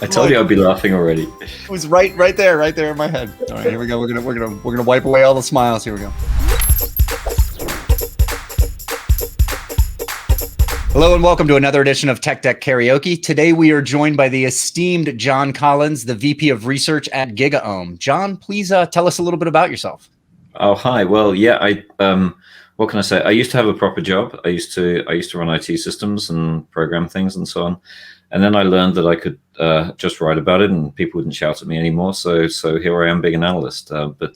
I told you I'd be laughing already. It was right there in my head. All right, here we go. We're gonna wipe away all the smiles. Here we go. Hello and welcome to another edition of Tech Deck Karaoke. Today we are joined by the esteemed Jon Collins, the VP of Research at GigaOm. Jon, please tell us a little bit about yourself. Oh, hi. Well, yeah, what can I say? I used to have a proper job. I used to run IT systems and program things and so on. And then I learned that I could just write about it and people wouldn't shout at me anymore. So here I am being an analyst. But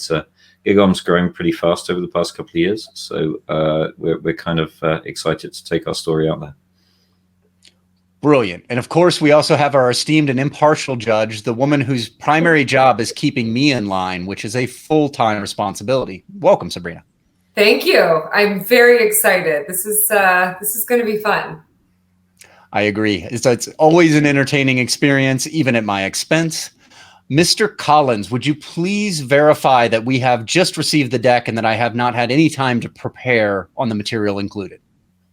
GigaOm's growing pretty fast over the past couple of years. So we're kind of excited to take our story out there. Brilliant. And of course, we also have our esteemed and impartial judge, the woman whose primary job is keeping me in line, which is a full-time responsibility. Welcome, Sabrina. Thank you. I'm very excited. This is going to be fun. I agree. It's always an entertaining experience, even at my expense. Mr. Collins, would you please verify that we have just received the deck and that I have not had any time to prepare on the material included?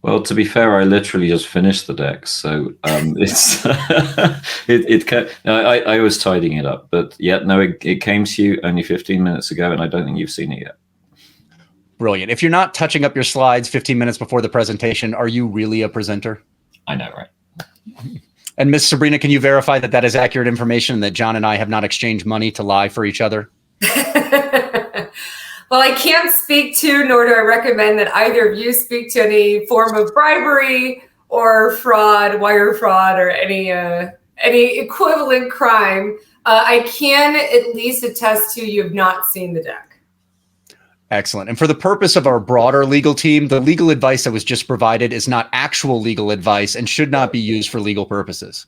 Well, to be fair, I literally just finished the deck, so it's I was tidying it up, but yeah, no, it came to you only 15 minutes ago, and I don't think you've seen it yet. Brilliant. If you're not touching up your slides 15 minutes before the presentation, are you really a presenter? I know, right? And Miss Sabrina, can you verify that that is accurate information, that Jon and I have not exchanged money to lie for each other? Well, I can't speak to, nor do I recommend that either of you speak to any form of bribery or fraud, wire fraud, or any equivalent crime. I can at least attest to you have not seen the deck. Excellent. And for the purpose of our broader legal team, the legal advice that was just provided is not actual legal advice and should not be used for legal purposes.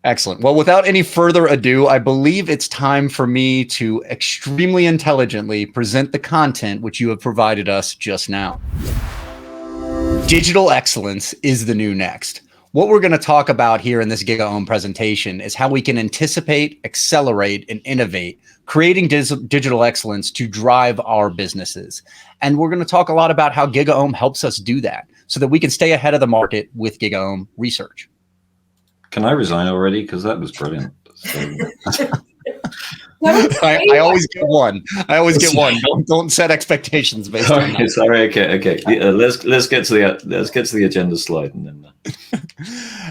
Excellent. Well, without any further ado, I believe it's time for me to extremely intelligently present the content which you have provided us just now. Digital excellence is the new next. What we're going to talk about here in this GigaOm presentation is how we can anticipate, accelerate, and innovate, creating digital excellence to drive our businesses. And we're going to talk a lot about how GigaOm helps us do that so that we can stay ahead of the market with GigaOm research. Can I resign already? Because that was brilliant. So. I always get one. Don't set expectations based on that. Sorry. Okay. Let's get to the agenda slide and then.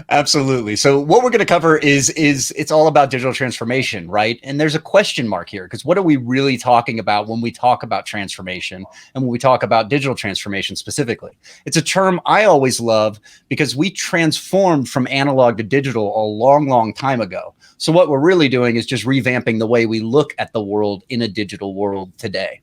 Absolutely. So what we're going to cover is it's all about digital transformation, right? And there's a question mark here, because what are we really talking about when we talk about transformation and when we talk about digital transformation specifically? It's a term I always love because we transformed from analog to digital a long, long time ago. So what we're really doing is just revamping the way we look at the world in a digital world today.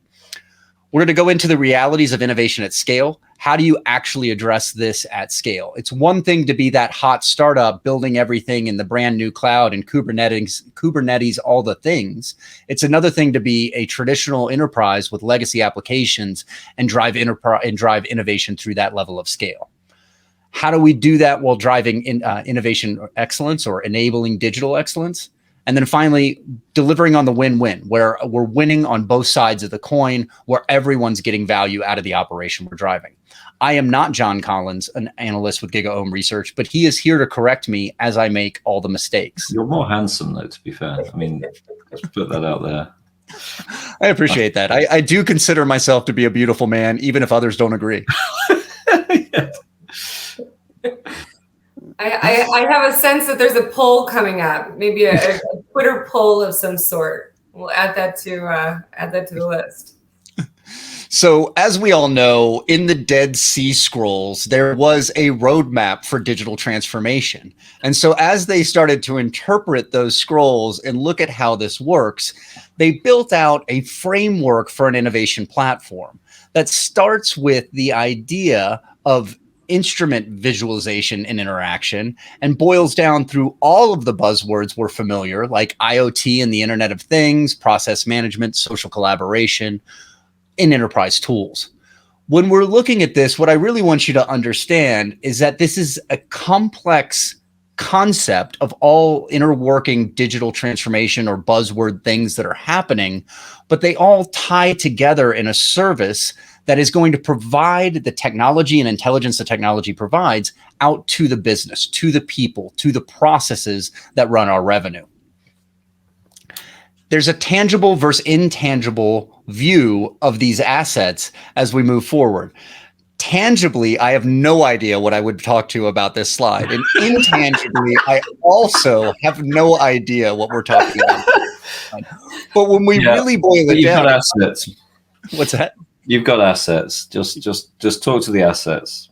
We're going to go into the realities of innovation at scale. How do you actually address this at scale? It's one thing to be that hot startup building everything in the brand new cloud and Kubernetes, all the things. It's another thing to be a traditional enterprise with legacy applications and drive innovation through that level of scale. How do we do that while driving innovation excellence or enabling digital excellence? And then finally, delivering on the win-win, where we're winning on both sides of the coin, where everyone's getting value out of the operation we're driving. I am not Jon Collins, an analyst with GigaOm Research, but he is here to correct me as I make all the mistakes. You're more handsome, though, to be fair. I mean, let's put that out there. I appreciate that. I do consider myself to be a beautiful man, even if others don't agree. Yes. I have a sense that there's a poll coming up, maybe a Twitter poll of some sort. We'll add that to the list. So as we all know, in the Dead Sea Scrolls, there was a roadmap for digital transformation. And so as they started to interpret those scrolls and look at how this works, they built out a framework for an innovation platform that starts with the idea of instrument visualization and interaction and boils down through all of the buzzwords we're familiar, like IoT and the Internet of Things, process management, social collaboration, in enterprise tools. When we're looking at this, what I really want you to understand is that this is a complex concept of all interworking digital transformation or buzzword things that are happening, but they all tie together in a service that is going to provide the technology and intelligence the technology provides out to the business, to the people, to the processes that run our revenue. There's a tangible versus intangible view of these assets as we move forward. Tangibly, I have no idea what I would talk to about this slide. And intangibly, I also have no idea what we're talking about. But when we really boil it you've down, got assets. What's that? You've got assets. Just talk to the assets.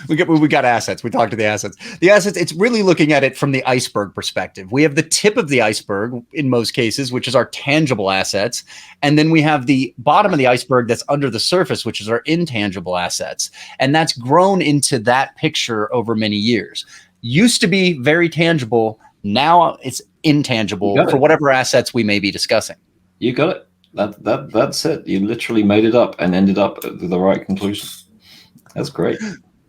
We got assets. We talked to the assets. The assets, it's really looking at it from the iceberg perspective. We have the tip of the iceberg in most cases, which is our tangible assets. And then we have the bottom of the iceberg that's under the surface, which is our intangible assets. And that's grown into that picture over many years. Used to be very tangible. Now it's intangible for whatever assets we may be discussing. You got it. That's it. You literally made it up and ended up at the right conclusion. That's great.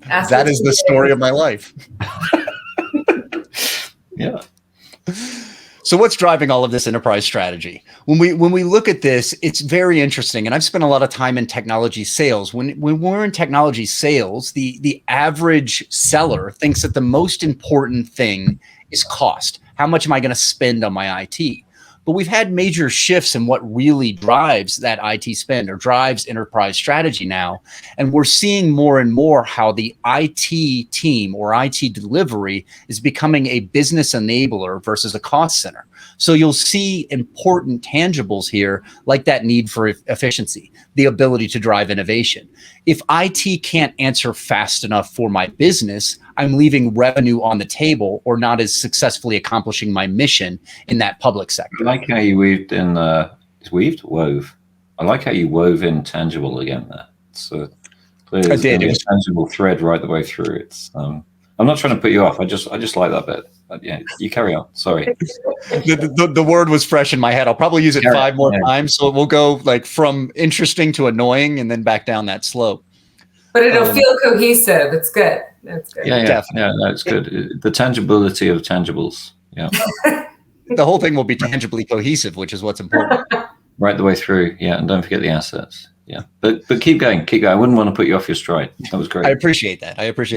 That is the story of my life. Yeah. So what's driving all of this enterprise strategy? When we look at this, it's very interesting. And I've spent a lot of time in technology sales. When we're in technology sales, the average seller thinks that the most important thing is cost. How much am I going to spend on my IT? But we've had major shifts in what really drives that IT spend or drives enterprise strategy now. And we're seeing more and more how the IT team or IT delivery is becoming a business enabler versus a cost center. So you'll see important tangibles here, like that need for efficiency, the ability to drive innovation. If IT can't answer fast enough for my business, I'm leaving revenue on the table or not as successfully accomplishing my mission in that public sector. I like how you wove. I like how you wove in tangible again there. So clearly there's a tangible thread right the way through. It's I'm not trying to put you off. I just like that bit. But yeah, you carry on. Sorry. The word was fresh in my head. I'll probably use it 5 more times. So it will go like from interesting to annoying and then back down that slope. But it'll feel cohesive. It's good. That's good. Yeah, that's good. The tangibility of tangibles. Yeah. The whole thing will be tangibly cohesive, which is what's important. Right the way through. Yeah, and don't forget the assets. Yeah, but keep going. I wouldn't want to put you off your stride. That was great. I appreciate that.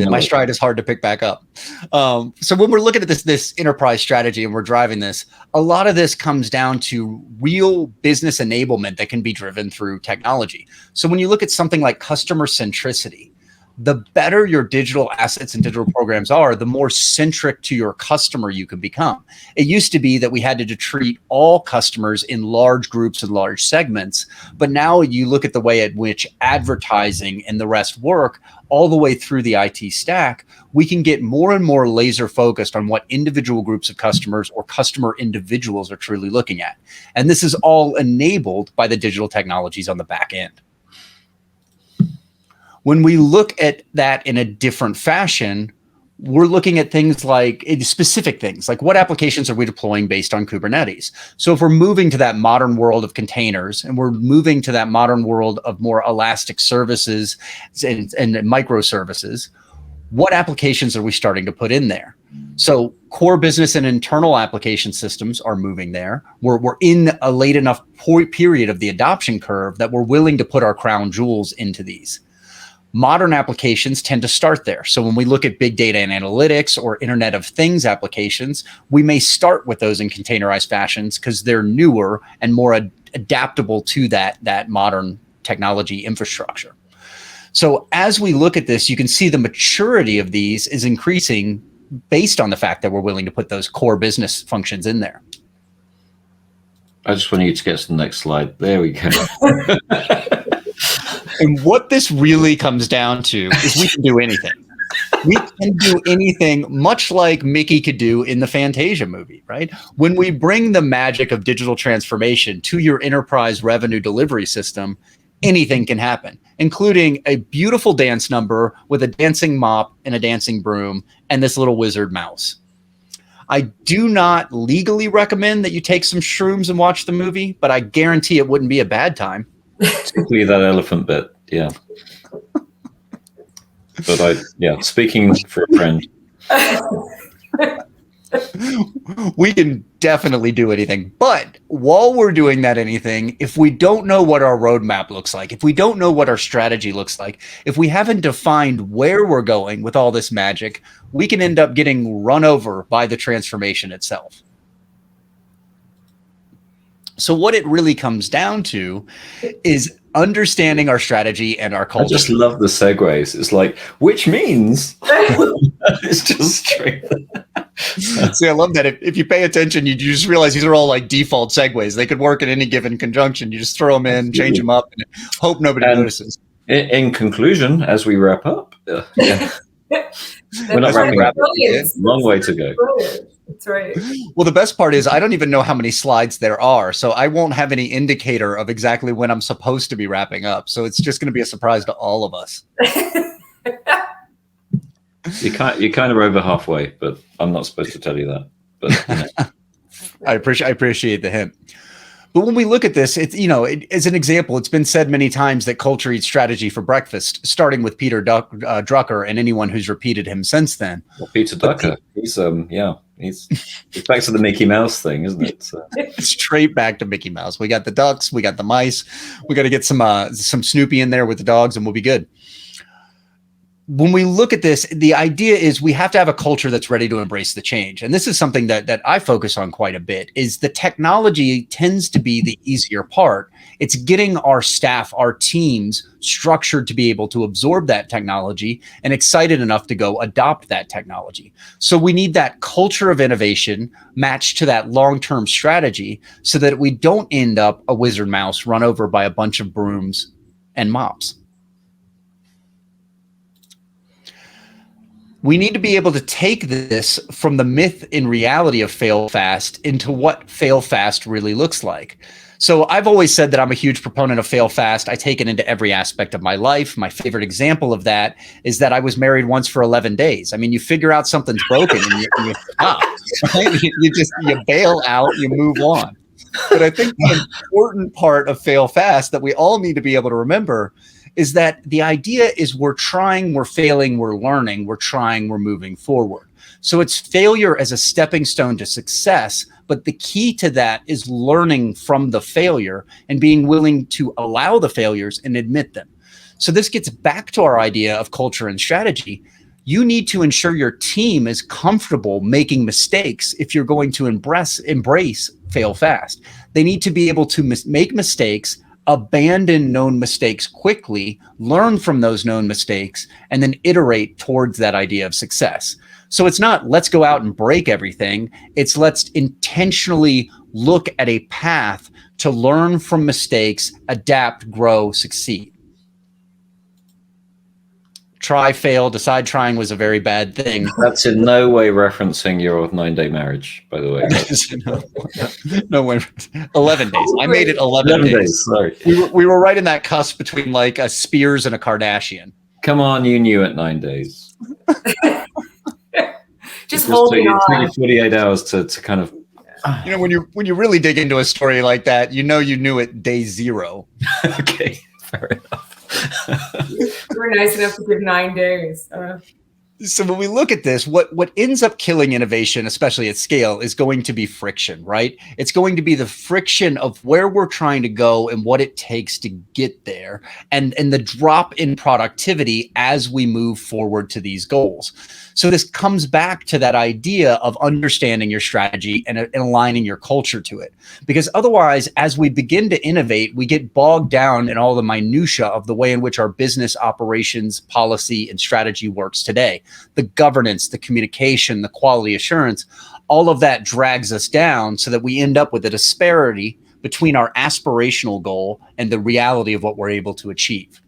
My stride is hard to pick back up. So when we're looking at this enterprise strategy and we're driving this, a lot of this comes down to real business enablement that can be driven through technology. So when you look at something like customer centricity, the better your digital assets and digital programs are, the more centric to your customer you can become. It used to be that we had to treat all customers in large groups and large segments, but now you look at the way at which advertising and the rest work all the way through the IT stack, we can get more and more laser focused on what individual groups of customers or customer individuals are truly looking at. And this is all enabled by the digital technologies on the back end. When we look at that in a different fashion, we're looking at things like specific things, like what applications are we deploying based on Kubernetes? So if we're moving to that modern world of containers and we're moving to that modern world of more elastic services and microservices, what applications are we starting to put in there? So core business and internal application systems are moving there. We're in a late enough period of the adoption curve that we're willing to put our crown jewels into these. Modern applications tend to start there. So when we look at big data and analytics or Internet of Things applications, we may start with those in containerized fashions because they're newer and more adaptable to that modern technology infrastructure. So as we look at this, you can see the maturity of these is increasing based on the fact that we're willing to put those core business functions in there. I just want you to get to the next slide. There we go. And what this really comes down to is we can do anything. We can do anything, much like Mickey could do in the Fantasia movie, right? When we bring the magic of digital transformation to your enterprise revenue delivery system, anything can happen, including a beautiful dance number with a dancing mop and a dancing broom and this little wizard mouse. I do not legally recommend that you take some shrooms and watch the movie, but I guarantee it wouldn't be a bad time. Particularly that elephant bit, yeah. But speaking for a friend. We can definitely do anything. But while we're doing that anything, if we don't know what our roadmap looks like, if we don't know what our strategy looks like, if we haven't defined where we're going with all this magic, we can end up getting run over by the transformation itself. So what it really comes down to is understanding our strategy and our culture. I just love the segues. It's like, which means it's just straight. See, I love that. If you pay attention, you just realize these are all like default segues. They could work in any given conjunction. You just throw them in, change them up, and hope nobody notices. In conclusion, as we wrap up, yeah. We're not wrapping up. Long way to go. That's right. Well, the best part is I don't even know how many slides there are, so I won't have any indicator of exactly when I'm supposed to be wrapping up. So it's just going to be a surprise to all of us. You're kind of over halfway, but I'm not supposed to tell you that. But you know. I appreciate the hint. But when we look at this, it's, as an example, it's been said many times that culture eats strategy for breakfast, starting with Peter Drucker and anyone who's repeated him since then. Well, Peter Drucker, he's back to the Mickey Mouse thing, isn't it? So. Straight back to Mickey Mouse. We got the ducks, we got the mice, we got to get some Snoopy in there with the dogs, and we'll be good. When we look at this, the idea is we have to have a culture that's ready to embrace the change. And this is something that I focus on quite a bit, is the technology tends to be the easier part. It's getting our staff, our teams structured to be able to absorb that technology and excited enough to go adopt that technology. So we need that culture of innovation matched to that long-term strategy so that we don't end up a wizard mouse run over by a bunch of brooms and mops. We need to be able to take this from the myth and reality of fail fast into what fail fast really looks like. So I've always said that I'm a huge proponent of fail fast. I take it into every aspect of my life. My favorite example of that is that I was married once for 11 days. I mean, you figure out something's broken and you stop, right? You bail out, you move on. But I think the important part of fail fast that we all need to be able to remember is that the idea is we're trying, we're failing, we're learning, we're trying, we're moving forward. So it's failure as a stepping stone to success, but the key to that is learning from the failure and being willing to allow the failures and admit them. So this gets back to our idea of culture and strategy. You need to ensure your team is comfortable making mistakes if you're going to embrace fail fast. They need to be able to make mistakes, abandon known mistakes quickly, learn from those known mistakes, and then iterate towards that idea of success. So it's not let's go out and break everything. It's let's intentionally look at a path to learn from mistakes, adapt, grow, succeed. Try, fail, decide trying was a very bad thing. That's in no way referencing your 9-day marriage, by the way. No way. 11 days. I made it 11 days. Sorry. We were right in that cusp between like a Spears and a Kardashian. Come on, you knew at 9 days. Just holding on. It took you 48 hours to kind of. When you really dig into a story like that, you knew it day 0. Okay, fair enough. We're nice enough to give 9 days. So when we look at this, what ends up killing innovation, especially at scale, is going to be friction, right? It's going to be the friction of where we're trying to go and what it takes to get there, and the drop in productivity as we move forward to these goals. So this comes back to that idea of understanding your strategy and aligning your culture to it. Because otherwise, as we begin to innovate, we get bogged down in all the minutia of the way in which our business operations, policy, and strategy works today. The governance, the communication, the quality assurance, all of that drags us down so that we end up with a disparity between our aspirational goal and the reality of what we're able to achieve.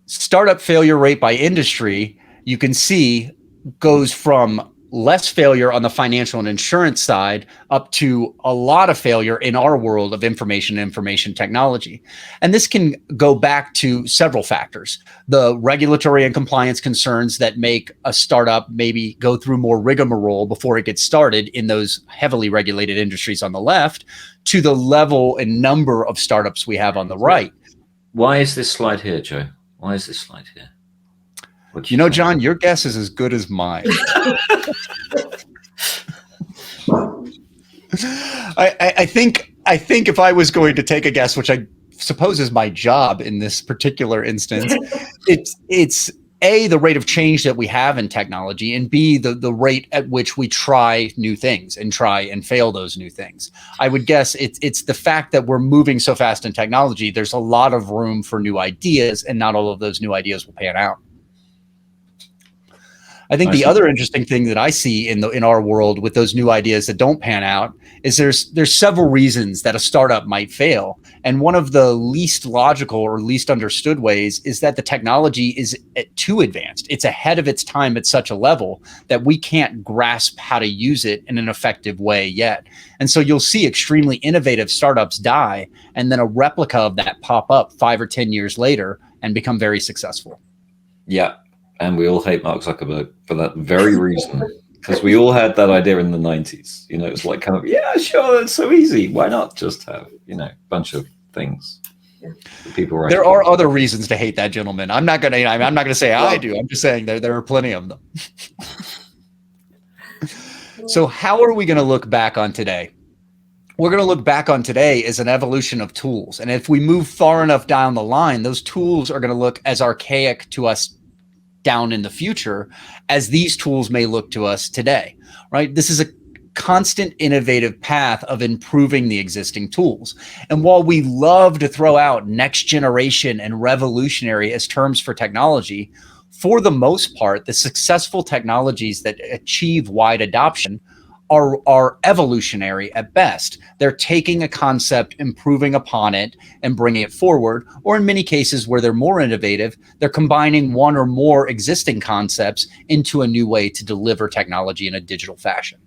Startup failure rate by industry, you can see, goes from less failure on the financial and insurance side up to a lot of failure in our world of information technology. And this can go back to several factors. The regulatory and compliance concerns that make a startup maybe go through more rigmarole before it gets started in those heavily regulated industries on the left, to the level and number of startups we have on the right. Why is this slide here, Joe? Why is this slide here? You know, John, your guess is as good as mine. I think if I was going to take a guess, which I suppose is my job in this particular instance, it's A, the rate of change that we have in technology, and B, the rate at which we try new things and try and fail those new things. I would guess it's the fact that we're moving so fast in technology, there's a lot of room for new ideas, and not all of those new ideas will pan out. I think the other interesting thing that I see in our world with those new ideas that don't pan out is there's several reasons that a startup might fail. And one of the least logical or least understood ways is that the technology is too advanced. It's ahead of its time at such a level that we can't grasp how to use it in an effective way yet. And so you'll see extremely innovative startups die, and then a replica of that pop up 5 or 10 years later and become very successful. Yeah. And we all hate Mark Zuckerberg for that very reason, because we all had that idea in the 90s. You know, it's like kind of, yeah, sure, it's so easy. Why not just have, a bunch of things? People there are other reasons to hate that gentleman. I'm not gonna say I do. I'm just saying there are plenty of them. So how are we going to look back on today? We're going to look back on today as an evolution of tools. And if we move far enough down the line, those tools are going to look as archaic to us down in the future as these tools may look to us today, right? This is a constant innovative path of improving the existing tools. And while we love to throw out next generation and revolutionary as terms for technology, for the most part, the successful technologies that achieve wide adoption are evolutionary at best. They're taking a concept, improving upon it, and bringing it forward. Or in many cases where they're more innovative, they're combining one or more existing concepts into a new way to deliver technology in a digital fashion.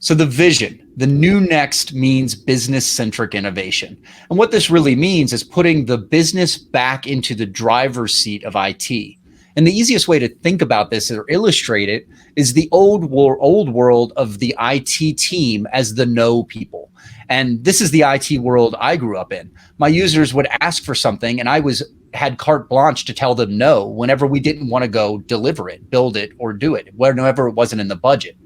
So the vision, the new next means business-centric innovation. And what this really means is putting the business back into the driver's seat of IT. And the easiest way to think about this or illustrate it is the old world of the IT team as the no people. And this is the IT world I grew up in. My users would ask for something and I had carte blanche to tell them no whenever we didn't want to go deliver it, build it, or do it, whenever it wasn't in the budget.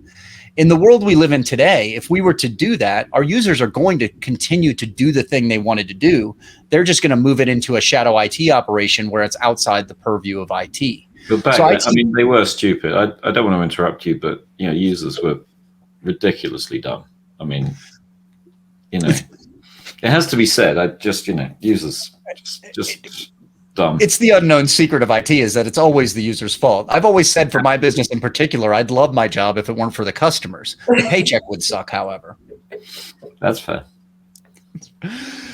In the world we live in today, if we were to do that, our users are going to continue to do the thing they wanted to do. They're just going to move it into a shadow IT operation where it's outside the purview of IT. But back then, I mean, they were stupid. I don't want to interrupt you, but users were ridiculously dumb. I mean, it has to be said. Users just dumb. It's the unknown secret of IT is that it's always the user's fault. I've always said for my business in particular, I'd love my job if it weren't for the customers. The paycheck would suck, however. That's fair.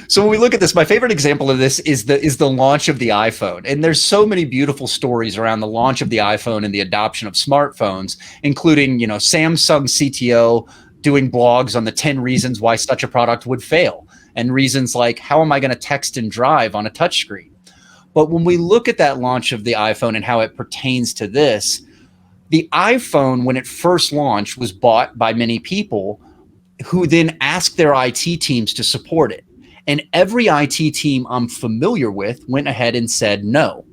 So when we look at this, my favorite example of this is the launch of the iPhone. And there's so many beautiful stories around the launch of the iPhone and the adoption of smartphones, including, Samsung CTO doing blogs on the 10 reasons why such a product would fail, and reasons like, how am I going to text and drive on a touchscreen? But when we look at that launch of the iPhone and how it pertains to this, the iPhone, when it first launched, was bought by many people who then asked their IT teams to support it. And every IT team I'm familiar with went ahead and said no.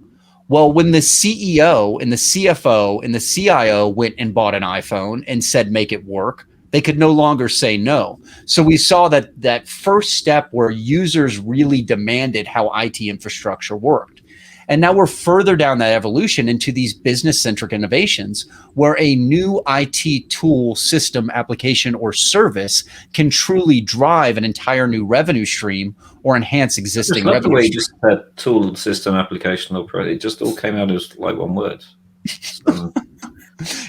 Well, when the CEO and the CFO and the CIO went and bought an iPhone and said make it work, they could no longer say no. So we saw that first step where users really demanded how IT infrastructure worked. And now we're further down that evolution into these business-centric innovations where a new IT tool, system, application, or service can truly drive an entire new revenue stream or enhance existing revenue streams. Just that tool, system, application, or product, it just all came out as like one word.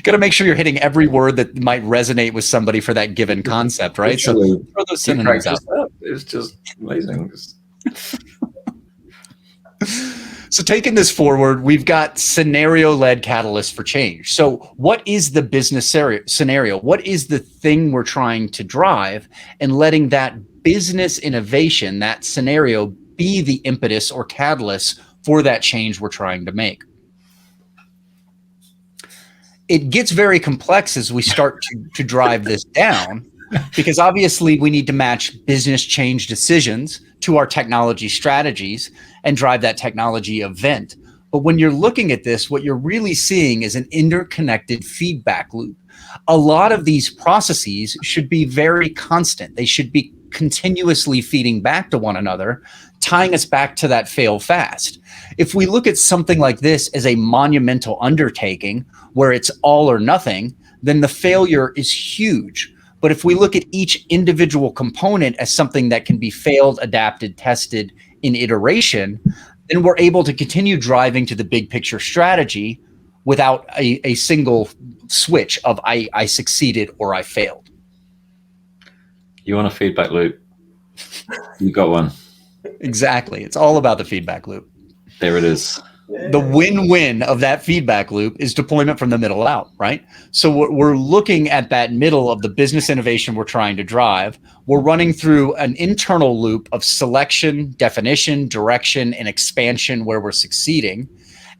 Got to make sure you're hitting every word that might resonate with somebody for that given concept, right? So throw those synonyms out. It's just amazing. So taking this forward, we've got scenario-led catalysts for change. So what is the business scenario? What is the thing we're trying to drive? And letting that business innovation, that scenario, be the impetus or catalyst for that change we're trying to make. It gets very complex as we start to drive this down, because obviously we need to match business change decisions to our technology strategies and drive that technology event. But when you're looking at this, what you're really seeing is an interconnected feedback loop. A lot of these processes should be very constant. They should be continuously feeding back to one another, tying us back to that fail fast. If we look at something like this as a monumental undertaking where it's all or nothing, then the failure is huge. But if we look at each individual component as something that can be failed, adapted, tested in iteration, then we're able to continue driving to the big picture strategy without a single switch of I succeeded or I failed. You want a feedback loop? You got one. Exactly. It's all about the feedback loop. There it is. The win-win of that feedback loop is deployment from the middle out, right? So we're looking at that middle of the business innovation we're trying to drive. We're running through an internal loop of selection, definition, direction, and expansion where we're succeeding.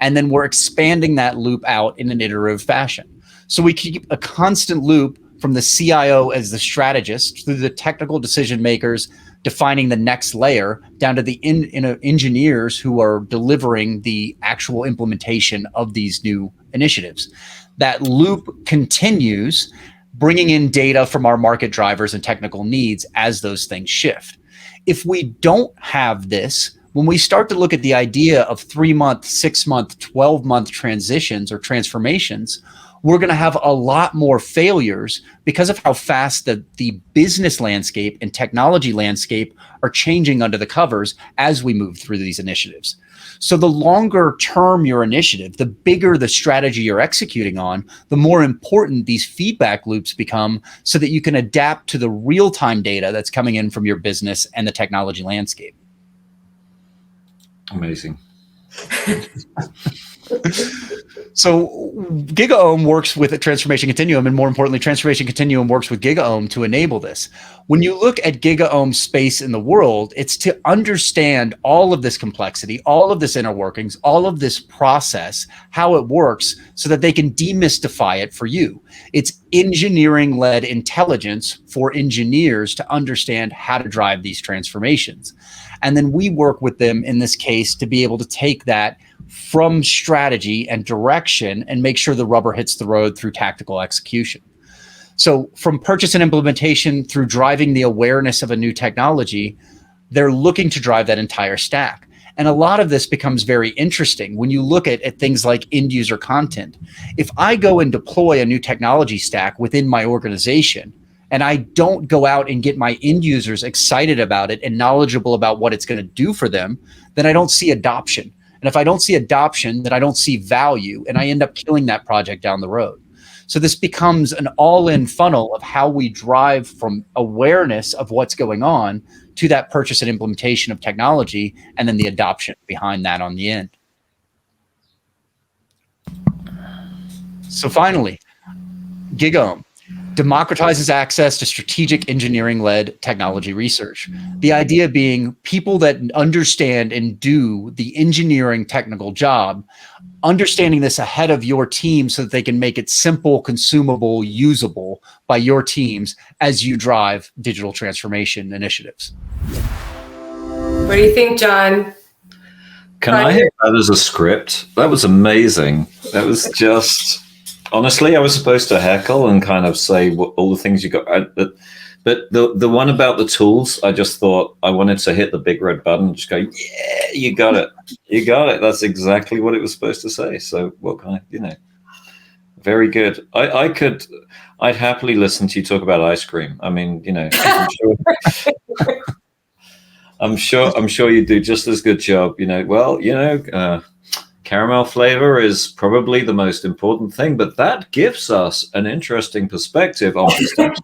And then we're expanding that loop out in an iterative fashion. So we keep a constant loop from the CIO as the strategist through the technical decision makers defining the next layer down to the engineers who are delivering the actual implementation of these new initiatives. That loop continues, bringing in data from our market drivers and technical needs as those things shift. If we don't have this, when we start to look at the idea of 3-month, 6-month, 12-month transitions or transformations, we're going to have a lot more failures because of how fast the business landscape and technology landscape are changing under the covers as we move through these initiatives. So the longer term your initiative, the bigger the strategy you're executing on, the more important these feedback loops become so that you can adapt to the real-time data that's coming in from your business and the technology landscape. Amazing. So GigaOm works with a Transformation Continuum, and more importantly, Transformation Continuum works with GigaOm to enable this. When you look at GigaOm's space in the world, it's to understand all of this complexity, all of this inner workings, all of this process, how it works, so that they can demystify it for you. It's engineering-led intelligence for engineers to understand how to drive these transformations. And then we work with them in this case to be able to take that from strategy and direction and make sure the rubber hits the road through tactical execution. So from purchase and implementation through driving the awareness of a new technology, they're looking to drive that entire stack. And a lot of this becomes very interesting when you look at things like end user content. If I go and deploy a new technology stack within my organization, and I don't go out and get my end users excited about it and knowledgeable about what it's going to do for them, then I don't see adoption. And if I don't see adoption, then I don't see value, and I end up killing that project down the road. So this becomes an all-in funnel of how we drive from awareness of what's going on to that purchase and implementation of technology, and then the adoption behind that on the end. So finally, GigaOm democratizes access to strategic engineering-led technology research. The idea being people that understand and do the engineering technical job, understanding this ahead of your team so that they can make it simple, consumable, usable by your teams as you drive digital transformation initiatives. What do you think, John? Can I have that as a script? That was amazing. That was just... Honestly, I was supposed to heckle and kind of say all the things you got. But the one about the tools, I just thought I wanted to hit the big red button and just go, yeah, you got it. You got it. That's exactly what it was supposed to say. So what can I, very good. I'd happily listen to you talk about ice cream. I mean, I'm sure you do just as good job. Caramel flavor is probably the most important thing, but that gives us an interesting perspective on pistachio.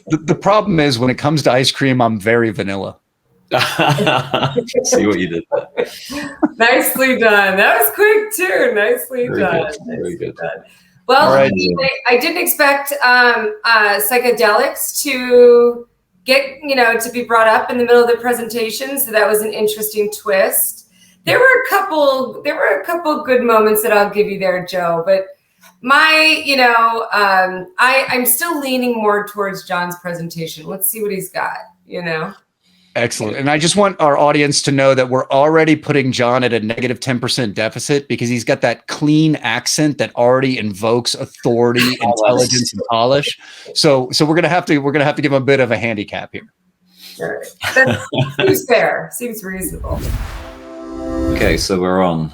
The problem is when it comes to ice cream, I'm very vanilla. See what you did there. Nicely done. That was quick too. Nicely done. Very good. Well, right. I didn't expect psychedelics to get, to be brought up in the middle of the presentation. So that was an interesting twist. There were a couple good moments that I'll give you there, Joe, but I'm still leaning more towards John's presentation. Let's see what he's got, Excellent. And I just want our audience to know that we're already putting Jon at a negative 10% deficit because he's got that clean accent that already invokes authority, intelligence, and polish. So we're gonna have to give him a bit of a handicap here. Sure. That seems fair. Seems reasonable. Okay, so we're on.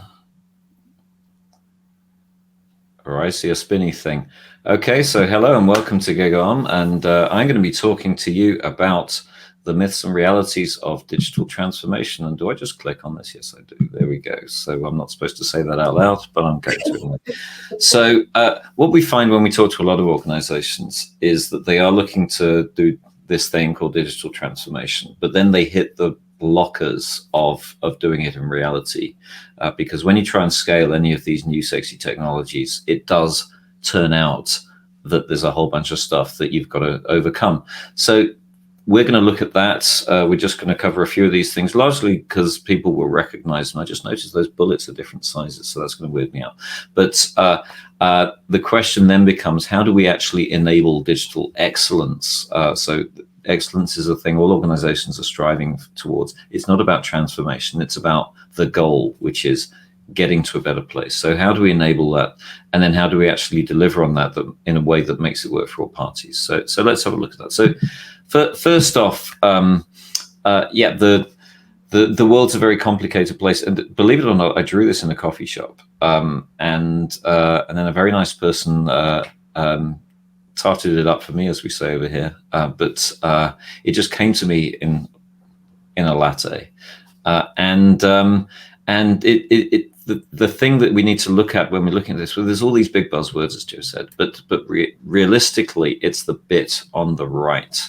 All right, I see a spinny thing. Okay, so hello and welcome to GigaOm, and I'm going to be talking to you about the myths and realities of digital transformation. And do I just click on this? Yes, I do. There we go. So I'm not supposed to say that out loud, but I'm going to anyway. So what we find when we talk to a lot of organizations is that they are looking to do this thing called digital transformation, but then they hit the blockers of doing it in reality, because when you try and scale any of these new sexy technologies, it does turn out that there's a whole bunch of stuff that you've got to overcome. So we're going to look at that. We're just going to cover a few of these things, largely because people will recognize them. I just noticed those bullets are different sizes, so that's going to weird me out. But the question then becomes, how do we actually enable digital excellence? So excellence is a thing all organizations are striving towards. It's not about transformation. It's about the goal, which is getting to a better place. So how do we enable that? And then how do we actually deliver on that in a way that makes it work for all parties? So let's have a look at that. So first off, the world's a very complicated place. And believe it or not, I drew this in a coffee shop. And then a very nice person tarted it up for me, as we say over here. But it just came to me in a latte. The thing that we need to look at when we're looking at this, well, there's all these big buzzwords, as Joe said, but realistically, it's the bit on the right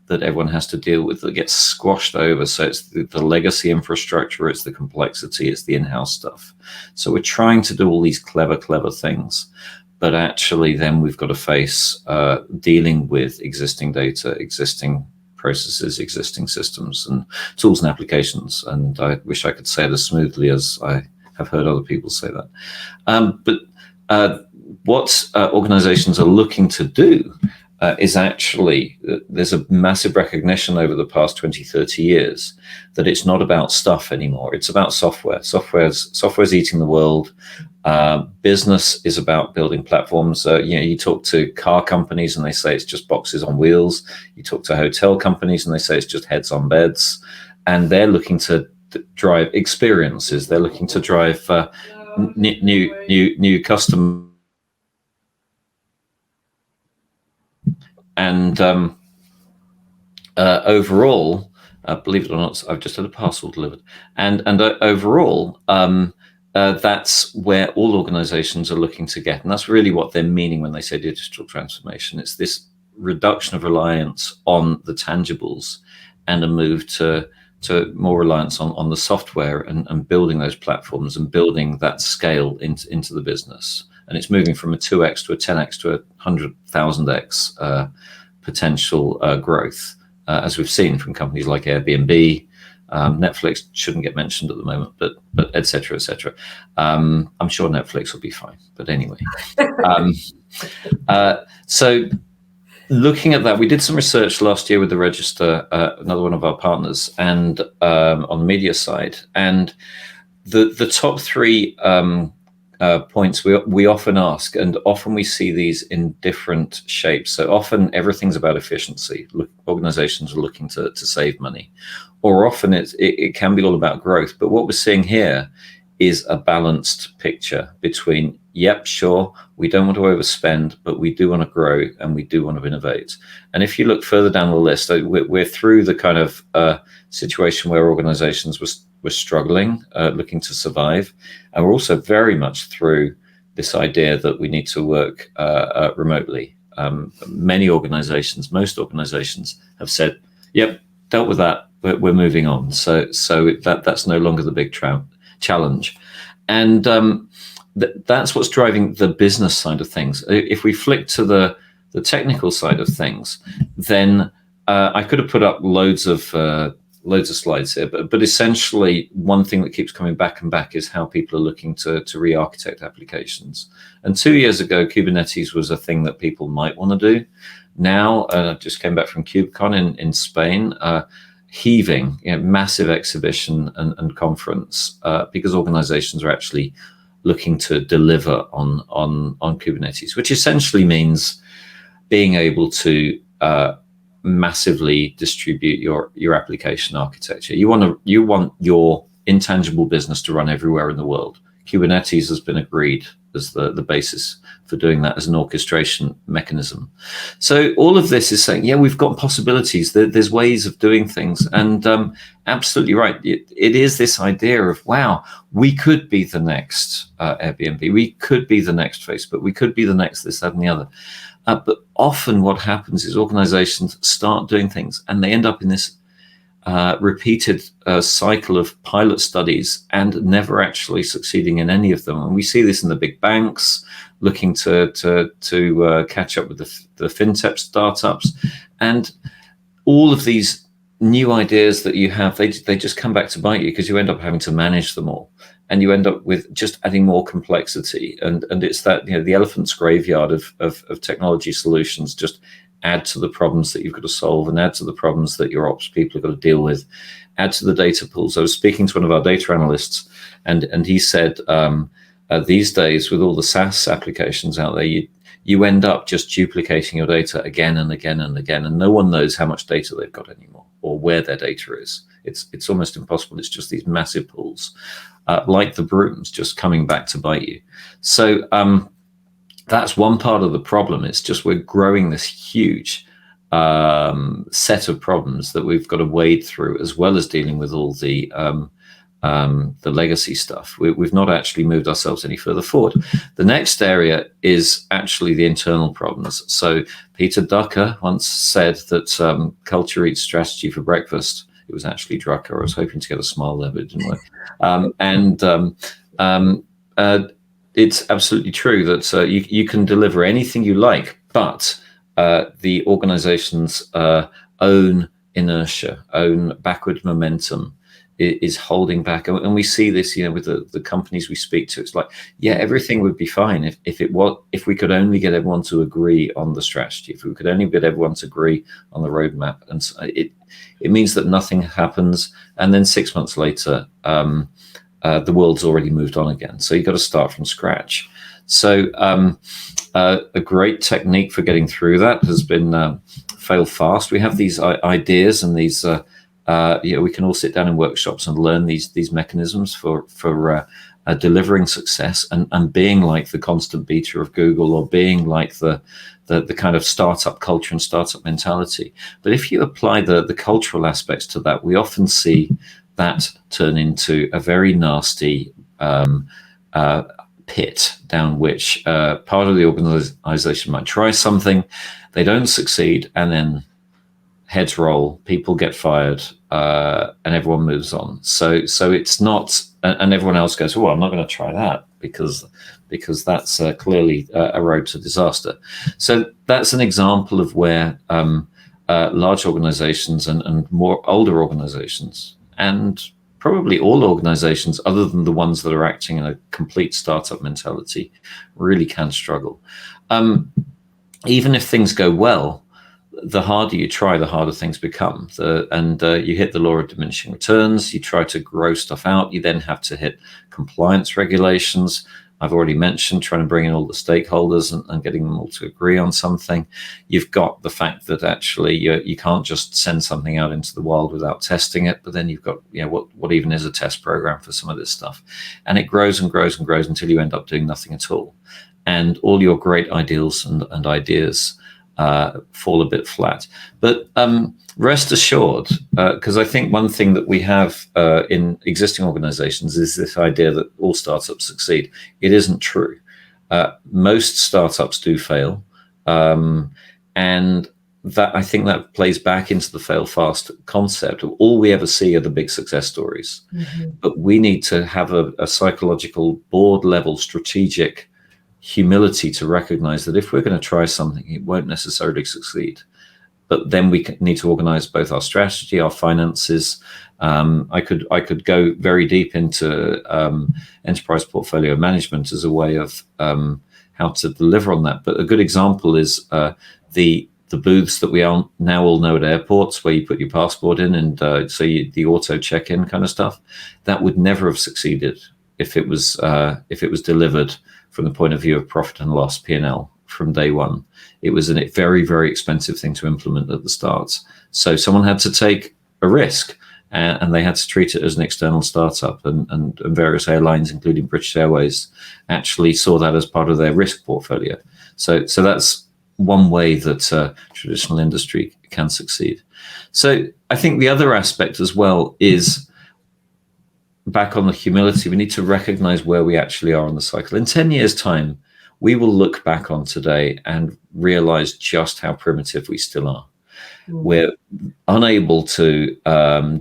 that everyone has to deal with that gets squashed over. So it's the legacy infrastructure, it's the complexity, it's the in-house stuff. So we're trying to do all these clever things, but actually then we've got to face dealing with existing data, existing processes, existing systems and tools and applications. And I wish I could say it as smoothly as I have heard other people say that. But what organizations are looking to do is actually, there's a massive recognition over the past 20, 30 years that it's not about stuff anymore. It's about software. Software's eating the world. Business is about building platforms. You talk to car companies and they say it's just boxes on wheels. You talk to hotel companies and they say it's just heads on beds. And they're looking to drive experiences. They're looking to drive new customer. And overall, believe it or not, I've just had a parcel delivered. And overall, that's where all organizations are looking to get. And that's really what they're meaning when they say digital transformation. It's this reduction of reliance on the tangibles and a move to more reliance on the software and building those platforms and building that scale into the business. And it's moving from a 2x to a 10x to a 100,000x potential growth, as we've seen from companies like Airbnb. Netflix shouldn't get mentioned at the moment, but et cetera, et cetera. I'm sure Netflix will be fine. But anyway, so looking at that, we did some research last year with the Register, another one of our partners, and on the media side. And the top three points we often ask, and often we see these in different shapes. So often everything's about efficiency. Organizations are looking to save money, or often it can be all about growth. But what we're seeing here is a balanced picture between, yep, sure, we don't want to overspend, but we do want to grow and we do want to innovate. And if you look further down the list, we're through the kind of situation where organizations were struggling, looking to survive. And we're also very much through this idea that we need to work remotely. Most organizations have said, yep, dealt with that, we're moving on. So that's no longer the big challenge. And that's what's driving the business side of things. If we flick to the technical side of things, then I could have put up loads of slides here, but essentially one thing that keeps coming back and back is how people are looking to re-architect applications. And 2 years ago, Kubernetes was a thing that people might want to do. Now, I just came back from KubeCon in Spain. heaving, massive exhibition and conference because organizations are actually looking to deliver on Kubernetes, which essentially means being able to massively distribute your application architecture. You want your intangible business to run everywhere in the world. Kubernetes has been agreed as the basis for doing that as an orchestration mechanism. So all of this is saying, yeah, we've got possibilities. There's ways of doing things. And absolutely right. It is this idea of, wow, we could be the next Airbnb. We could be the next Facebook. We could be the next this, that, and the other. But often what happens is organizations start doing things and they end up in this repeated cycle of pilot studies and never actually succeeding in any of them. And we see this in the big banks looking to catch up with the fintech startups, and all of these new ideas that you have, they just come back to bite you because you end up having to manage them all, and you end up with just adding more complexity. And it's that, the elephant's graveyard of technology solutions. Just add to the problems that you've got to solve and add to the problems that your ops people have got to deal with, add to the data pools. I was speaking to one of our data analysts and he said, these days with all the SaaS applications out there, you end up just duplicating your data again and again and again, and no one knows how much data they've got anymore or where their data is. It's almost impossible. It's just these massive pools, like the brooms, just coming back to bite you. So that's one part of the problem. It's just we're growing this huge set of problems that we've got to wade through, as well as dealing with all the legacy stuff. We've not actually moved ourselves any further forward. The next area is actually the internal problems. So Peter Drucker once said that culture eats strategy for breakfast. It was actually Drucker. I was hoping to get a smile there, but it didn't work. It's absolutely true that you can deliver anything you like, but the organization's own inertia, own backward momentum is holding back. And we see this, with the companies we speak to. It's like, yeah, everything would be fine if we could only get everyone to agree on the strategy, if we could only get everyone to agree on the roadmap. And so it means that nothing happens. And then 6 months later, the world's already moved on again. So you've got to start from scratch. So a great technique for getting through that has been fail fast. We have these ideas and these, we can all sit down in workshops and learn these mechanisms for delivering success and being like the constant beta of Google, or being like the kind of startup culture and startup mentality. But if you apply the cultural aspects to that, we often see that turn into a very nasty pit down which part of the organization might try something, they don't succeed, and then heads roll, people get fired, and everyone moves on. So it's not, and everyone else goes, oh, I'm not going to try that because that's clearly a road to disaster. So that's an example of where large organizations and more older organizations, and probably all organizations other than the ones that are acting in a complete startup mentality, really can struggle. Even if things go well, the harder you try, the harder things become. You hit the law of diminishing returns. You try to grow stuff out. You then have to hit compliance regulations. I've already mentioned trying to bring in all the stakeholders and getting them all to agree on something. You've got the fact that actually you can't just send something out into the wild without testing it. But then you've got, what even is a test program for some of this stuff? And it grows and grows and grows until you end up doing nothing at all. And all your great ideals and ideas fall a bit flat. But rest assured, because I think one thing that we have in existing organizations is this idea that all startups succeed. It isn't true. Most startups do fail. And that, I think that plays back into the fail fast concept. All we ever see are the big success stories. Mm-hmm. But we need to have a psychological board level strategic humility to recognize that if we're going to try something, it won't necessarily succeed. But then we need to organize both our strategy, our finances. I could go very deep into enterprise portfolio management as a way of how to deliver on that. But a good example is the the booths that we all now all know at airports, where you put your passport in and the auto check-in kind of stuff, that would never have succeeded if it was delivered from the point of view of profit and loss, P&L, from day one. It was a very, very expensive thing to implement at the start. So someone had to take a risk, and they had to treat it as an external startup, and various airlines, including British Airways, actually saw that as part of their risk portfolio. So that's one way that traditional industry can succeed. So I think the other aspect as well is, back on the humility, we need to recognize where we actually are on the cycle. In 10 years' time, we will look back on today and realize just how primitive we still are. We're unable to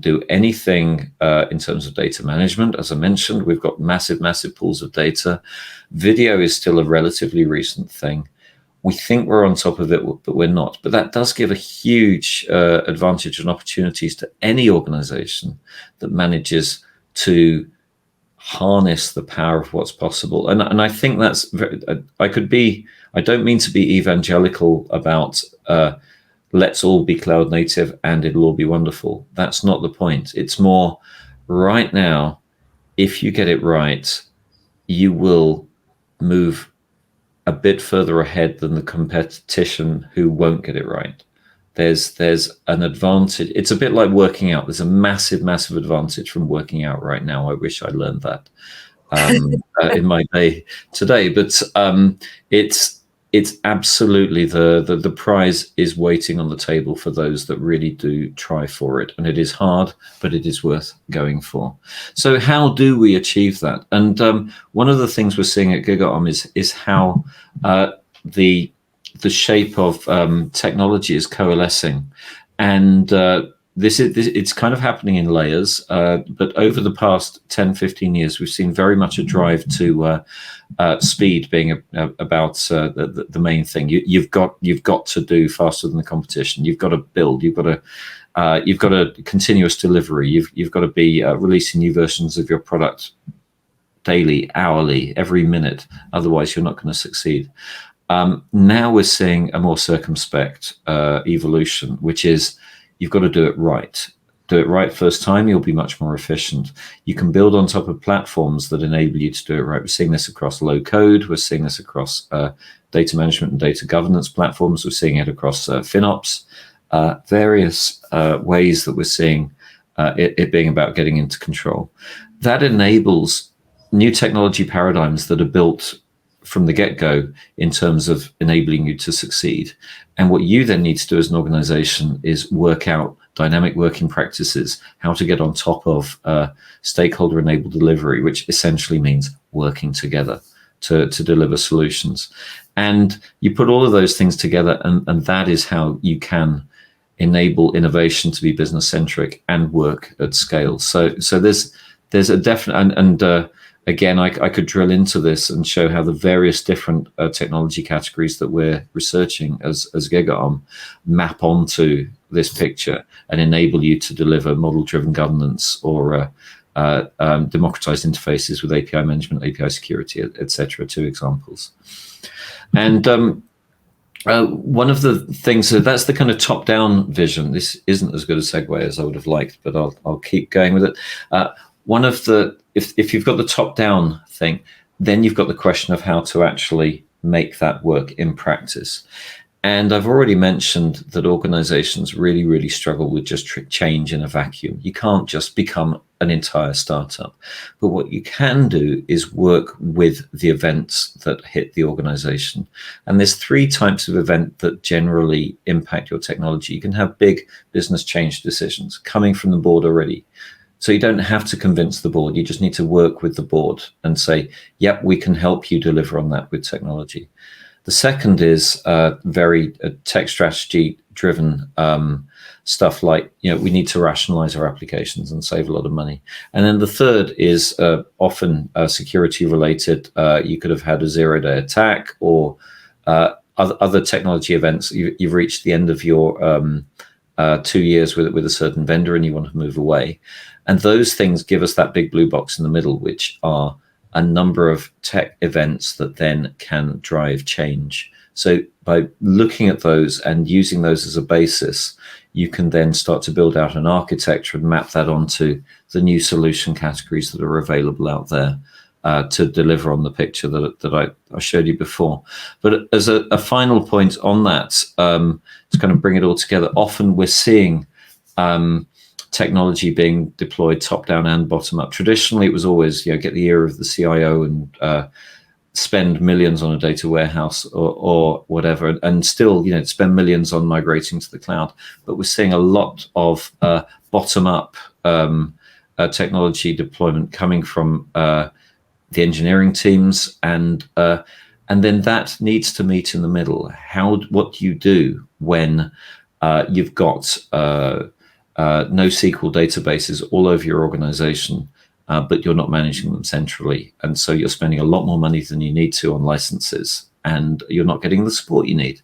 do anything in terms of data management. As I mentioned, we've got massive, massive pools of data. Video is still a relatively recent thing. We think we're on top of it, but we're not. But that does give a huge advantage and opportunities to any organization that manages to harness the power of what's possible. And I think that's very, I don't mean to be evangelical about let's all be cloud native and it'll all be wonderful. That's not the point. It's more, right now, if you get it right, you will move a bit further ahead than the competition who won't get it right. There's an advantage. It's a bit like working out. There's a massive, massive advantage from working out right now. I wish I learned that in my day today. But it's absolutely the prize is waiting on the table for those that really do try for it. And it is hard, but it is worth going for. So how do we achieve that? And one of the things we're seeing at GigaOm is how the shape of technology is coalescing. And it's kind of happening in layers. But over the past 10, 15 years, we've seen very much a drive to speed being about the main thing. You've got to do faster than the competition. You've got to build. You've got a continuous delivery. You've got to be releasing new versions of your product daily, hourly, every minute. Otherwise, you're not going to succeed. Now we're seeing a more circumspect evolution, which is you've got to do it right. Do it right first time, you'll be much more efficient. You can build on top of platforms that enable you to do it right. We're seeing this across low code. We're seeing this across data management and data governance platforms. We're seeing it across FinOps, various ways that we're seeing it being about getting into control. That enables new technology paradigms that are built from the get-go in terms of enabling you to succeed. And what you then need to do as an organization is work out dynamic working practices, how to get on top of stakeholder-enabled delivery, which essentially means working together to deliver solutions. And you put all of those things together, and that is how you can enable innovation to be business-centric and work at scale. So there's a definite, again, I could drill into this and show how the various different technology categories that we're researching as GigaOm map onto this picture and enable you to deliver model-driven governance or democratized interfaces with API management, API security, etc. Two examples. And one of the things, so that's the kind of top-down vision. This isn't as good a segue as I would have liked, but I'll keep going with it. One of the, if you've got the top-down thing, then you've got the question of how to actually make that work in practice. And I've already mentioned that organizations really, really struggle with just change in a vacuum. You can't just become an entire startup. But what you can do is work with the events that hit the organization. And there's 3 types of event that generally impact your technology. You can have big business change decisions coming from the board already. So you don't have to convince the board. You just need to work with the board and say, yep, we can help you deliver on that with technology. The second is very tech strategy driven stuff like, we need to rationalize our applications and save a lot of money. And then the third is often security related. You could have had a 0-day attack or other technology events. You've reached the end of your 2 years with a certain vendor and you want to move away. And those things give us that big blue box in the middle, which are a number of tech events that then can drive change. So by looking at those and using those as a basis, you can then start to build out an architecture and map that onto the new solution categories that are available out there to deliver on the picture that I showed you before. But as a final point on that, to kind of bring it all together, often we're seeing technology being deployed top down and bottom up. Traditionally, it was always, get the ear of the CIO and spend millions on a data warehouse or whatever, and still, spend millions on migrating to the cloud. But we're seeing a lot of bottom up technology deployment coming from the engineering teams, and then that needs to meet in the middle. What do you do when you've got NoSQL databases all over your organization, but you're not managing them centrally, and so you're spending a lot more money than you need to on licenses, and you're not getting the support you need,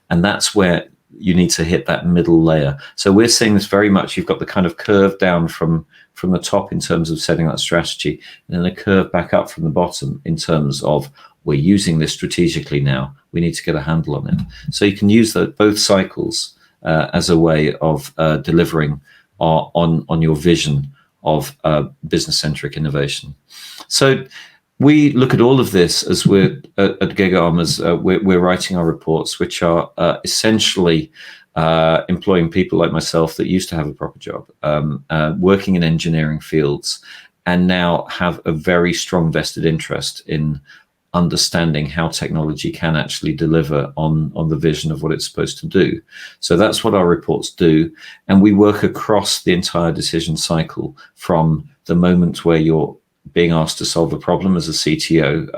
and that's where you need to hit that middle layer. So we're seeing this very much. You've got the kind of curve down from the top in terms of setting that strategy, and then a curve back up from the bottom in terms of we're using this strategically now. We need to get a handle on it. So you can use both cycles as a way of delivering on your vision of business-centric innovation. So we look at all of this as we're at GigaOm's, we're writing our reports, which are essentially employing people like myself that used to have a proper job, working in engineering fields, and now have a very strong vested interest in understanding how technology can actually deliver on the vision of what it's supposed to do. So that's what our reports do. And we work across the entire decision cycle, from the moment where you're being asked to solve a problem as a CTO.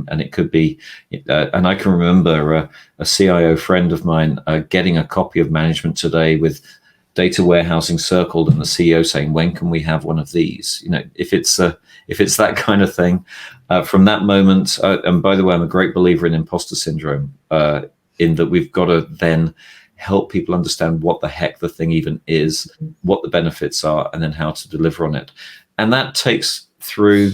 And it could be, and I can remember a CIO friend of mine getting a copy of Management Today with data warehousing circled, and the CEO saying, when can we have one of these? If it's that kind of thing, from that moment, and by the way, I'm a great believer in imposter syndrome, in that we've got to then help people understand what the heck the thing even is, what the benefits are, and then how to deliver on it. And that takes through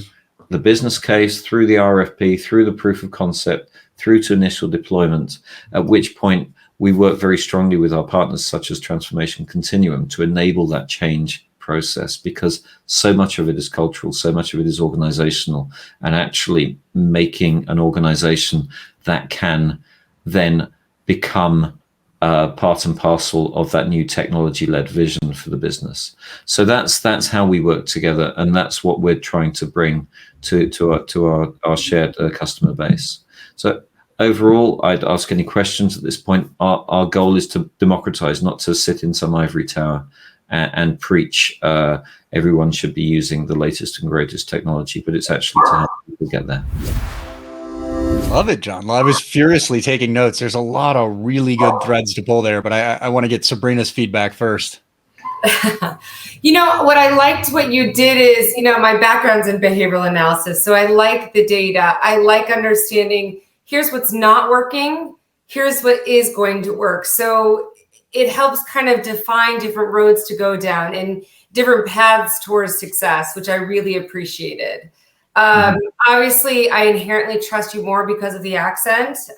the business case, through the RFP, through the proof of concept, through to initial deployment, at which point we work very strongly with our partners such as Transformation Continuum to enable that change process, because so much of it is cultural, so much of it is organizational, and actually making an organization that can then become part and parcel of that new technology-led vision for the business. So that's how we work together, and that's what we're trying to bring to our shared customer base. So overall, I'd ask any questions at this point. Our goal is to democratize, not to sit in some ivory tower and preach everyone should be using the latest and greatest technology, but it's actually to help people get there. Love it, Jon. Well, I was furiously taking notes. There's a lot of really good threads to pull there, but I want to get Sabrina's feedback first. What I liked what you did is, my background's in behavioral analysis. So I like the data. I like understanding, here's what's not working, here's what is going to work. So it helps kind of define different roads to go down and different paths towards success, which I really appreciated. Obviously, I inherently trust you more because of the accent. So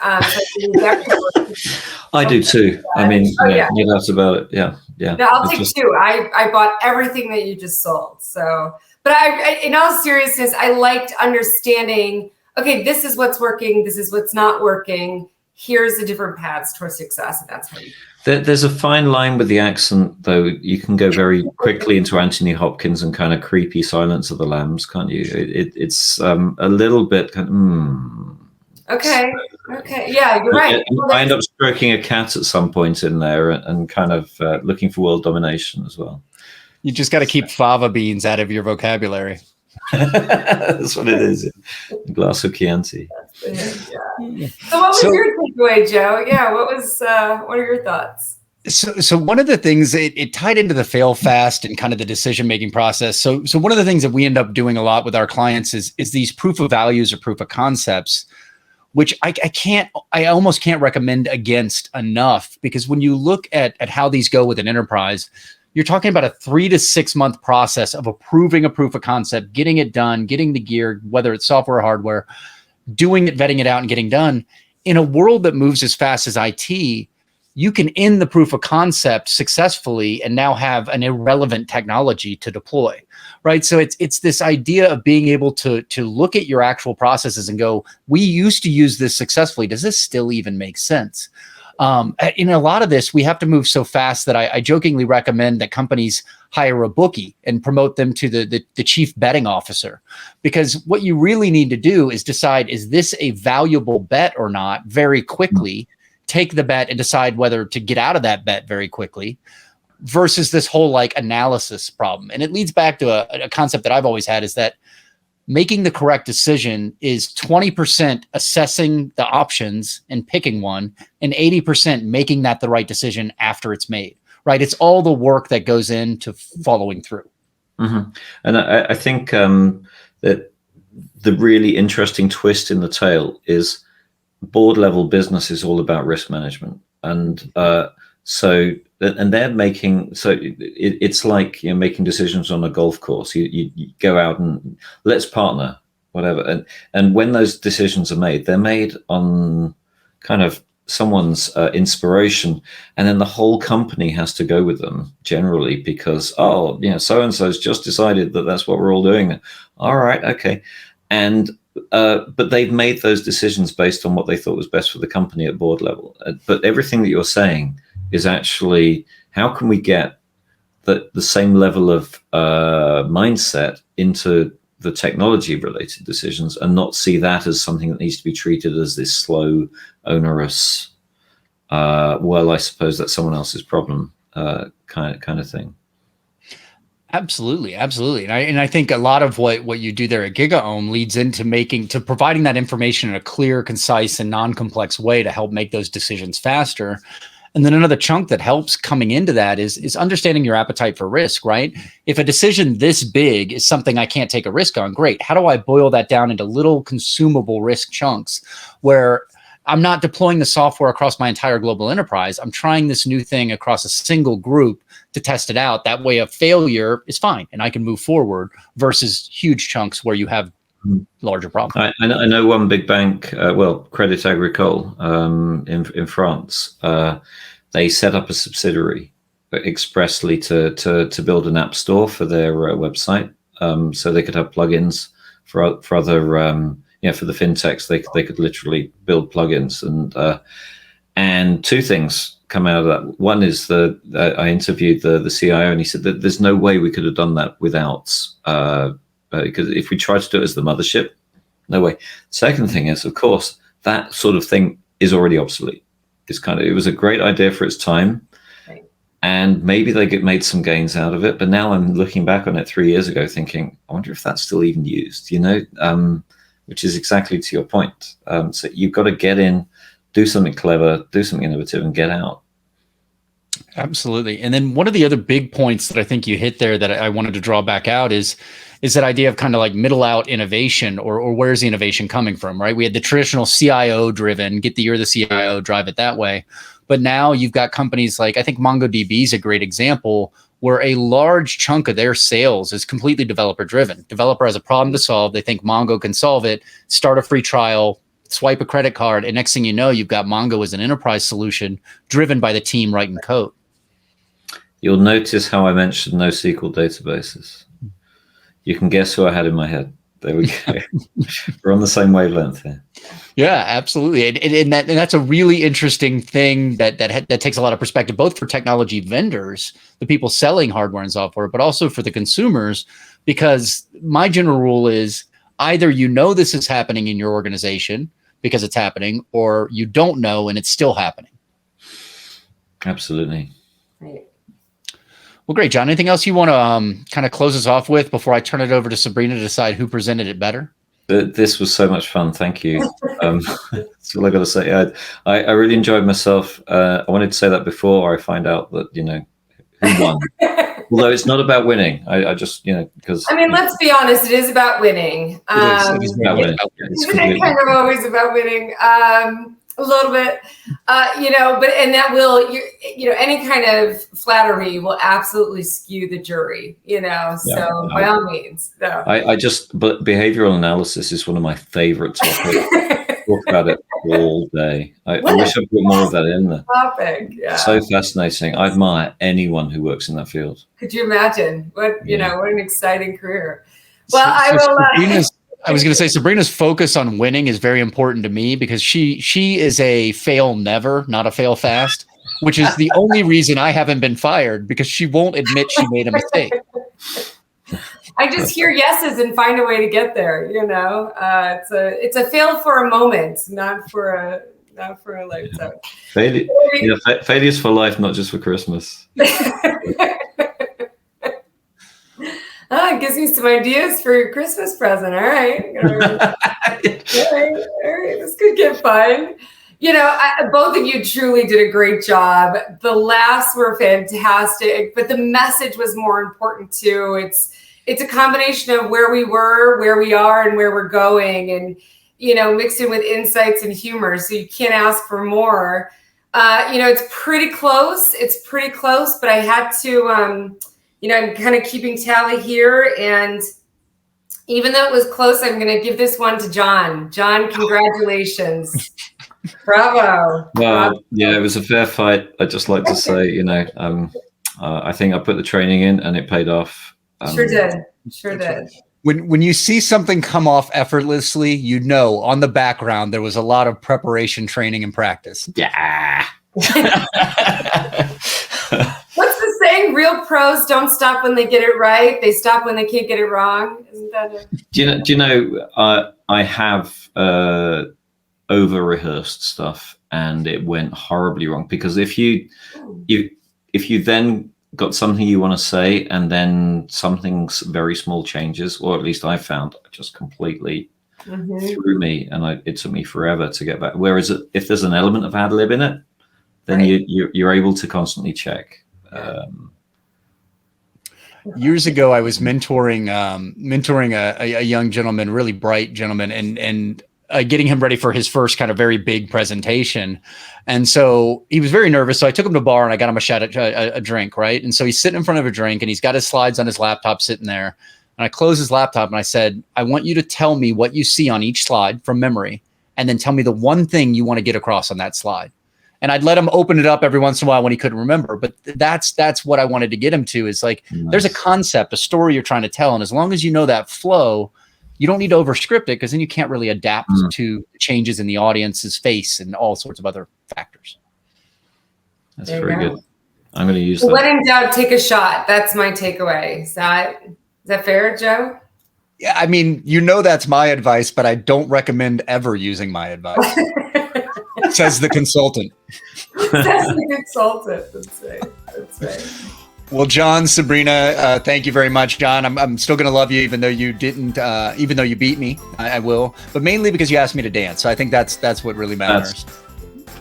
I do too. I mean, no doubt about it. Yeah. No, I'll take two. I bought everything that you just sold. So, but I, in all seriousness, I liked understanding, okay, this is what's working, this is what's not working. Here's the different paths towards success, and that's how you. There's a fine line with the accent, though. You can go very quickly into Anthony Hopkins and kind of creepy Silence of the Lambs, can't you? It's a little bit kind of, Okay. Yeah, you're right. I end up stroking a cat at some point in there and kind of looking for world domination as well. You just got to keep fava beans out of your vocabulary. That's what it is. A glass of Chianti. Yeah. So what was your takeaway, Joe? Yeah, what are your thoughts? So one of the things, it tied into the fail fast and kind of the decision-making process. So one of the things that we end up doing a lot with our clients is these proof of values or proof of concepts, which I almost can't recommend against enough, because when you look at how these go with an enterprise, you're talking about a 3 to 6 month process of approving a proof of concept, getting it done, getting the gear, whether it's software or hardware, doing it, vetting it out and getting done. in a world that moves as fast as IT, you can end the proof of concept successfully and now have an irrelevant technology to deploy, right? So it's this idea of being able to look at your actual processes and go, we used to use this successfully. Does this still even make sense? In a lot of this, we have to move so fast that I jokingly recommend that companies hire a bookie and promote them to the chief betting officer, because what you really need to do is decide, is this a valuable bet or not very quickly, take the bet and decide whether to get out of that bet very quickly, versus this whole like analysis problem. And it leads back to a concept that I've always had, is that making the correct decision is 20% assessing the options and picking one, and 80% making that the right decision after it's made, right? It's all the work that goes into following through. Mm-hmm. And I think that the really interesting twist in the tale is board level business is all about risk management. And and they're making, it's like, you know, making decisions on a golf course. You go out and let's partner, whatever. And when those decisions are made, they're made on kind of someone's inspiration, and then the whole company has to go with them generally, because, oh, you know, so-and-so's just decided that that's what we're all doing. All right, okay. And but they've made those decisions based on what they thought was best for the company at board level. But everything that you're saying is actually, how can we get the same level of mindset into the technology related decisions and not see that as something that needs to be treated as this slow, onerous, well, I suppose that's someone else's problem kind of thing. Absolutely. And I think a lot of what you do there at GigaOm leads into providing that information in a clear, concise, and non-complex way to help make those decisions faster. And then another chunk that helps coming into that is understanding your appetite for risk, right? If a decision this big is something I can't take a risk on, great. How do I boil that down into little consumable risk chunks where I'm not deploying the software across my entire global enterprise? I'm trying this new thing across a single group to test it out. That way a failure is fine and I can move forward, versus huge chunks where you have larger problems. I know one big bank, Crédit Agricole in France. They set up a subsidiary expressly to build an app store for their website, so they could have plugins for other for the fintechs. They could literally build plugins, and two things come out of that. One is I interviewed the CIO, and he said that there's no way we could have done that without. Because if we try to do it as the mothership, no way. Second thing is, of course, that sort of thing is already obsolete. It was a great idea for its time, right, and maybe they made some gains out of it. But now I'm looking back on it 3 years ago, thinking, I wonder if that's still even used. Which is exactly to your point. So you've got to get in, do something clever, do something innovative, and get out. Absolutely. And then one of the other big points that I think you hit there that I wanted to draw back out is that idea of kind of like middle out innovation, or where's the innovation coming from, right? We had the traditional CIO driven, you're the CIO, drive it that way. But now you've got companies like, I think MongoDB is a great example, where a large chunk of their sales is completely developer driven. Developer has a problem to solve. They think Mongo can solve it, start a free trial, swipe a credit card, and next thing you know, you've got Mongo as an enterprise solution driven by the team writing code. You'll notice how I mentioned NoSQL databases. You can guess who I had in my head. There we go. We're on the same wavelength here. Yeah, absolutely. And that's a really interesting thing that takes a lot of perspective, both for technology vendors, the people selling hardware and software, but also for the consumers, because my general rule is either this is happening in your organization because it's happening, or you don't know and it's still happening. Absolutely. Right. Well, great, John. Anything else you want to kind of close us off with before I turn it over to Sabrina to decide who presented it better? This was so much fun. Thank you. That's all I got to say. I really enjoyed myself. I wanted to say that before I find out that, who won. Although it's not about winning. I just, because... let's be honest. It is about winning. It is about winning. It's kind of always about winning. A little bit, and that will, any kind of flattery will absolutely skew the jury, so by all means. No. But behavioral analysis is one of my favorite topics. talk about it all day. I wish I put more of that in there. Topic, yeah. So fascinating. I admire anyone who works in that field. Could you imagine what what an exciting career? So, Well, I will. I was going to say Sabrina's focus on winning is very important to me because she is a fail never, not a fail fast, which is the only reason I haven't been fired, because she won't admit she made a mistake. I just hear yeses and find a way to get there. It's a fail for a moment, not for a lifetime. Failures for life, not just for Christmas. It gives me some ideas for your Christmas present. All right. All right. This could get fun. Both of you truly did a great job. The laughs were fantastic, but the message was more important too. It's a combination of where we were, where we are, and where we're going, and mixed in with insights and humor. So you can't ask for more. It's pretty close. But I had to, I'm kind of keeping tally here, and even though it was close, I'm going to give this one to Jon. Jon, congratulations. Bravo. Well, yeah, it was a fair fight. I'd just like to say, I think I put the training in and it paid off. Sure did. When you see something come off effortlessly, on the background there was a lot of preparation, training, and practice. Yeah. What's the saying? Real pros don't stop when they get it right. They stop when they can't get it wrong. Isn't that it? Do you know? I have over rehearsed stuff, and it went horribly wrong, because if you then got something you want to say and then something very small changes, or at least I found, just completely threw me, and it took me forever to get back. Whereas if there's an element of ad lib in it, then you're able to constantly check. Years ago, I was mentoring a young gentleman, really bright gentleman, and getting him ready for his first kind of very big presentation. And so he was very nervous. So I took him to a bar and I got him a drink, right? And so he's sitting in front of a drink and he's got his slides on his laptop sitting there. And I closed his laptop and I said, I want you to tell me what you see on each slide from memory, and then tell me the one thing you want to get across on that slide. And I'd let him open it up every once in a while when he couldn't remember. But that's what I wanted to get him to, is like, There's a concept, a story you're trying to tell. And as long as you know that flow, you don't need to overscript it, because then you can't really adapt to changes in the audience's face and all sorts of other factors. That's very good. I'm going to use that. When in doubt, take a shot. That's my takeaway. Is that fair, Joe? Yeah, I mean, that's my advice, but I don't recommend ever using my advice. Says the consultant. Says the consultant. That's right. Well, Jon, Sabrina, thank you very much. Jon, I'm still going to love you, even though you didn't, even though you beat me. I will, but mainly because you asked me to dance. So I think that's what really matters.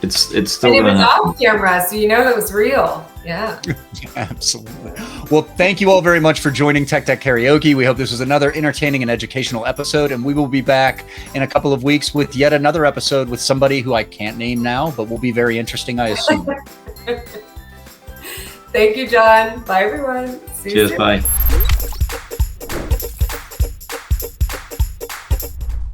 It's still. And it was off camera, so it was real. Yeah. Absolutely. Well, thank you all very much for joining Tech Karaoke. We hope this was another entertaining and educational episode, and we will be back in a couple of weeks with yet another episode with somebody who I can't name now, but will be very interesting, I assume. Thank you, Jon. Bye, everyone. See you soon. Cheers. Bye.